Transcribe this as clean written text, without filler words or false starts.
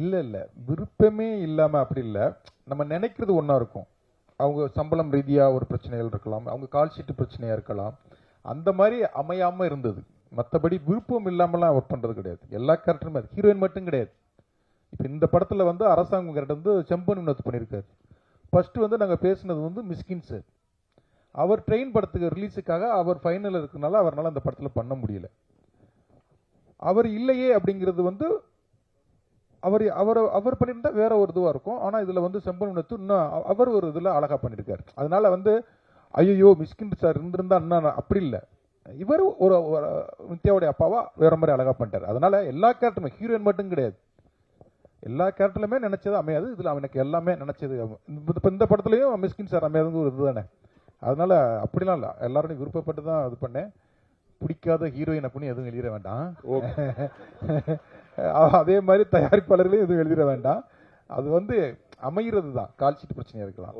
இல்லை இல்லை, விருப்பமே இல்லாமல் அப்படி இல்லை. நம்ம நினைக்கிறது ஒன்றா இருக்கும். அவங்க சம்பளம் ரீதியாக ஒரு பிரச்சனைகள் இருக்கலாம், அவங்க கால் ஷீட்டு பிரச்சனையாக இருக்கலாம். அந்த மாதிரி அமையாமல் இருந்தது. மற்றபடி விருப்பம் இல்லாமலாம் ஒர்க் பண்ணுறது கிடையாது. எல்லா கேரக்டருமே அது ஹீரோயின் மட்டும் கிடையாது. இப்போ இந்த படத்தில் வந்து அரசாங்கம் கேரக்டர் வந்து செம்பன் வினோத் பண்ணியிருக்காரு. ஃபர்ஸ்ட் வந்து நாங்கள் பேசினது வந்து மிஸ்கின் சார். அவர் ட்ரெயின் படத்துக்கு ரிலீஸுக்காக அவர் ஃபைனல் இருக்கனால அவரால் அந்த படத்தில் பண்ண முடியல. அவர் இல்லையே அப்படிங்கிறது வந்து அவர் அவர் அவர் பண்ணியிருந்தா வேற ஒரு இதுவாக இருக்கும். ஆனால் இதில் வந்து செம்பன் வினோத் இன்னும் அவர் ஒரு இதில் அழகாக பண்ணியிருக்காரு. அதனால வந்து ஐயோ மிஸ்கின் சார் இருந்திருந்தா இன்னும் அப்படி இல்லை. இவர் ஒரு நித்யாவுடைய அப்பாவா வேற மாதிரி அழகாக பண்ணிட்டார். அதனால எல்லா கேரக்டருமே ஹீரோயின் மட்டும் கிடையாது, எல்லா கேரக்டர்லையுமே நினைச்சது அமையாது. இதில் அவனுக்கு எல்லாமே நினைச்சது. இப்போ இந்த படத்துலையும் மிஸ்கின் சார் அமையாதுங்க ஒரு இதுதானே. அதனால அப்படிலாம் இல்லை, எல்லாரும் விருப்பப்பட்டு தான் இது பண்ணேன். பிடிக்காத ஹீரோயின் அப்படின்னு எதுவும் எழுதிட வேண்டாம். அதே மாதிரி தயாரிப்பாளர்களையும் எதுவும் எழுதிட வேண்டாம். அது வந்து அமைகிறது தான், கால் ஷீட் பிரச்சனையா இருக்கலாம்.